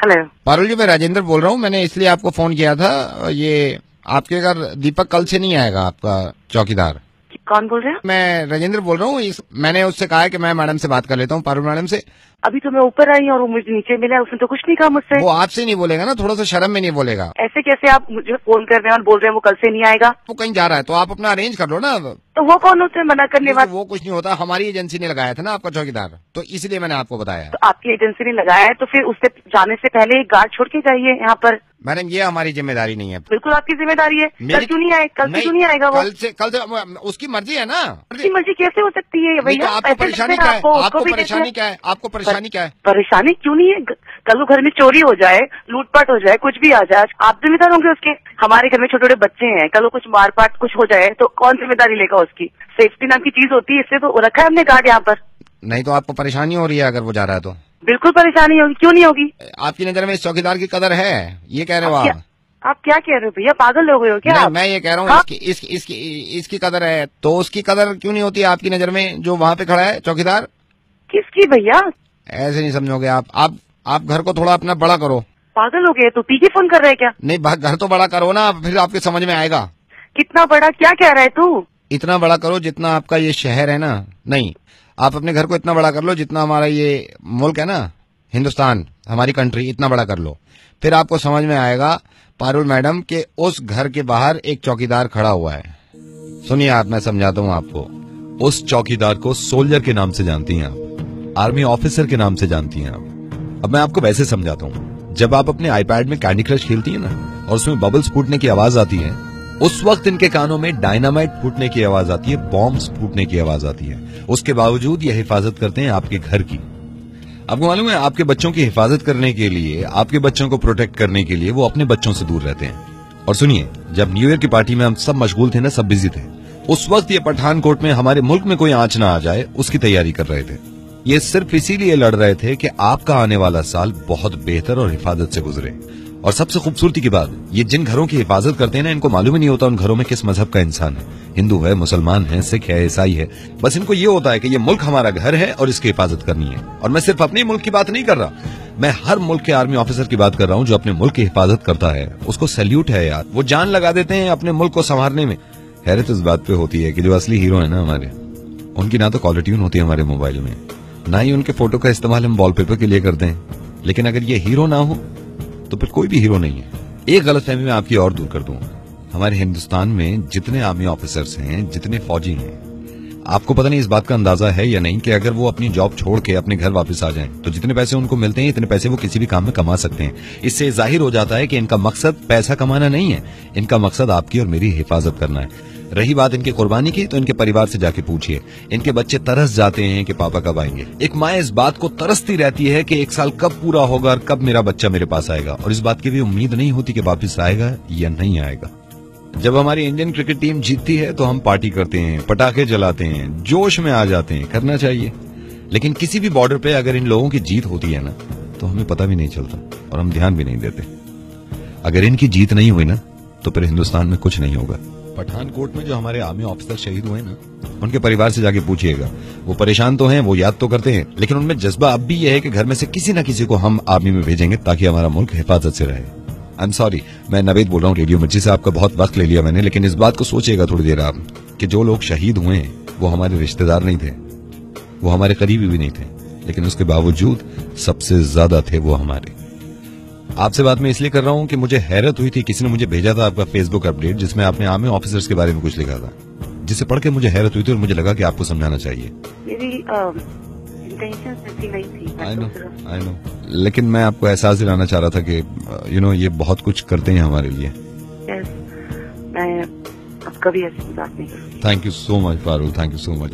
Hello Parul जी, मैं राजेंद्र बोल रहा हूँ। मैंने इसलिए आपको फोन किया था, ये आपके घर दीपक कल से नहीं आएगा, आपका चौकीदार। कौन बोल रहे हैं? मैं राजेंद्र बोल रहा हूँ। मैंने उससे कहा है कि मैं मैडम से बात कर लेता हूँ, पारुल मैडम से। अभी तो मैं ऊपर आई और वो मुझे नीचे मिला, उसने तो कुछ नहीं कहा मुझसे। वो आपसे नहीं बोलेगा ना, थोड़ा सा शर्म में नहीं बोलेगा। ऐसे कैसे आप मुझे फोन कर रहे हैं और बोल रहे हैं वो कल से नहीं आएगा? वो कहीं जा रहा है तो आप अपना अरेंज कर लो ना। तो वो कौन होते हैं मना करने वाले? वो कुछ नहीं होता, हमारी एजेंसी ने लगाया था ना आपका चौकीदार, तो इसलिए मैंने आपको बताया। तो आपकी एजेंसी ने लगाया है तो फिर उससे जाने से पहले एक गार्ड छोड़ के जाइए यहाँ पर। मैडम, ये हमारी जिम्मेदारी नहीं है। बिल्कुल आपकी जिम्मेदारी है। कल क्यों नहीं आए? कल से क्यों नहीं आएगा वो? कल से उसकी मर्जी है ना। उसकी मर्जी कैसे हो सकती है भैया? आपको परेशानी क्या है? आपको परेशानी क्या है? आपको परेशानी क्या है? परेशानी क्यों नहीं है? कल को घर में चोरी हो जाए, लूटपाट हो जाए, कुछ भी आ जाए, आप जिम्मेदार होंगे उसके? हमारे घर में छोटे छोटे बच्चे हैं, कल को कुछ मारपाट कुछ हो जाए तो कौन जिम्मेदारी लेगा उसकी? सेफ्टी नाम की चीज होती है, इससे तो रखा है हमने गार्ड यहाँ पर। नहीं तो आपको परेशानी हो रही है अगर वो जा रहा है तो? बिल्कुल परेशानी होगी, क्यों नहीं होगी? आपकी नजर में इस चौकीदार की कदर है, ये कह रहे हो आप क्या कह रहे हो भैया? पागल हो गए हो क्या? मैं ये कह रहा हूँ हाँ? इसकी कदर है तो उसकी कदर क्यों नहीं होती आपकी नजर में, जो वहाँ पे खड़ा है चौकीदार? किसकी भैया? ऐसे नहीं समझोगे आप घर को थोड़ा अपना बड़ा करो। पागल हो गए? तो पी के फोन कर रहे हैं क्या? नहीं, घर तो बड़ा करो ना, फिर आपके समझ में आएगा। कितना बड़ा? क्या कह रहा है तू? इतना बड़ा करो जितना आपका ये शहर है ना। नहीं, आप अपने घर को इतना बड़ा कर लो जितना हमारा ये मुल्क है ना, हिंदुस्तान, हमारी कंट्री, इतना बड़ा कर लो। फिर आपको समझ में आएगा पारुल मैडम के उस घर के बाहर एक चौकीदार खड़ा हुआ है। सुनिए आप, मैं समझाता हूँ आपको। उस चौकीदार को सोल्जर के नाम से जानती हैं आप, आर्मी ऑफिसर के नाम से जानती हैं आप। अब मैं आपको वैसे समझाता हूँ। जब आप अपने आईपैड में कैंडी क्रश खेलती हैं ना और उसमें बबल्स फूटने की आवाज आती है, उस वक्त इनके कानों में डायनामाइट फूटने की आवाज आती है, बॉम्ब्स फूटने की आवाज आती है। उसके बावजूद ये हिफाजत करते हैं आपके घर की। आपको मालूम है, आपके बच्चों की हिफाजत करने के लिए, आपके बच्चों को प्रोटेक्ट करने के लिए वो अपने बच्चों से दूर रहते हैं। और सुनिए, जब न्यू ईयर की पार्टी में हम सब मशगूल थे ना, सब बिजी थे, उस वक्त ये पठानकोट में हमारे मुल्क में कोई आंच ना आ जाए उसकी तैयारी कर रहे थे। ये सिर्फ इसीलिए लड़ रहे थे कि आपका आने वाला साल बहुत बेहतर और हिफाजत से गुजरे। और सबसे खूबसूरती की बात, ये जिन घरों की हिफाजत करते हैं ना, इनको मालूम ही नहीं होता उन घरों में किस मजहब का इंसान है। हिंदू है, मुसलमान है, सिख है, ईसाई है। बस इनको ये होता है कि ये मुल्क हमारा घर है और इसकी हिफाजत करनी है। और मैं सिर्फ अपने मुल्क की बात नहीं कर रहा, मैं हर मुल्क के आर्मी ऑफिसर की बात कर रहा हूँ जो अपने मुल्क की हिफाजत करता है। उसको सैल्यूट है यार, वो जान लगा देते हैं अपने मुल्क को संवारने में। हैरत इस बात पे होती है कि जो असली हीरो है ना हमारे, उनकी ना तो कॉलर ट्यून होती है हमारे मोबाइल में, ना ही उनके फोटो का इस्तेमाल हम वॉलपेपर के लिए करते हैं। लेकिन अगर ये हीरो ना हो तो फिर कोई भी हीरो नहीं है। एक गलतफहमी मैं आपकी और दूर कर दूं, हमारे हिंदुस्तान में जितने आर्मी ऑफिसर्स हैं, जितने फौजी हैं, आपको पता नहीं इस बात का अंदाजा है या नहीं कि अगर वो अपनी जॉब छोड़ के अपने घर वापस आ जाएं तो जितने पैसे उनको मिलते हैं इतने पैसे वो किसी भी काम में कमा सकते हैं। इससे जाहिर हो जाता है कि इनका मकसद पैसा कमाना नहीं है, इनका मकसद आपकी और मेरी हिफाजत करना है। रही बात इनकी कुर्बानी की, तो इनके परिवार से जाके पूछिए, इनके बच्चे तरस जाते हैं कि पापा कब आएंगे। एक माँ इस बात को तरसती रहती है कि 1 साल कब पूरा होगा और कब मेरा बच्चा मेरे पास आएगा, और इस बात की भी उम्मीद नहीं होती कि वापिस आएगा या नहीं आएगा। जब हमारी इंडियन क्रिकेट टीम जीतती है तो हम पार्टी करते हैं, पटाखे जलाते हैं, जोश में आ जाते हैं, करना चाहिए। लेकिन किसी भी बॉर्डर पे अगर इन लोगों की जीत होती है ना, तो हमें पता भी नहीं चलता और हम ध्यान भी नहीं देते। अगर इनकी जीत नहीं हुई ना, तो फिर हिंदुस्तान में कुछ नहीं होगा। पठानकोट में जो हमारे आर्मी ऑफिसर शहीद हुए ना, उनके परिवार से जाके पूछिएगा। वो परेशान तो हैं, वो याद तो करते हैं, लेकिन उनमें जज्बा अब भी यह है कि घर में से किसी न किसी को हम आर्मी में भेजेंगे ताकि हमारा मुल्क हिफाजत से रहे। आई एम सॉरी, मैं नवेद बोल रहा हूँ रेडियो मिर्ची से, आपका बहुत वक्त ले लिया मैंने, लेकिन इस बात को सोचिएगा थोड़ी देर आप कि जो लोग शहीद हुए हैं वो हमारे रिश्तेदार नहीं थे, वो हमारे करीबी भी नहीं थे, लेकिन उसके बावजूद सबसे ज्यादा थे वो हमारे। आपसे बात मैं इसलिए कर रहा हूं कि मुझे हैरत हुई थी, किसी ने मुझे भेजा था आपका फेसबुक अपडेट जिसमें आपने आर्मी ऑफिसर्स के बारे में कुछ लिखा था, जिसे पढ़ के मुझे हैरत हुई थी और मुझे लगा कि आपको समझाना चाहिए। मेरी इंटेंशन ऐसी नहीं थी। आई नो, लेकिन मैं आपको एहसास दिलाना चाह रहा था कि ये बहुत कुछ करते हैं हमारे लिए। मैं अब कभी ऐसी बात नहीं करूंगी। Thank you so much Parul, thank you so much.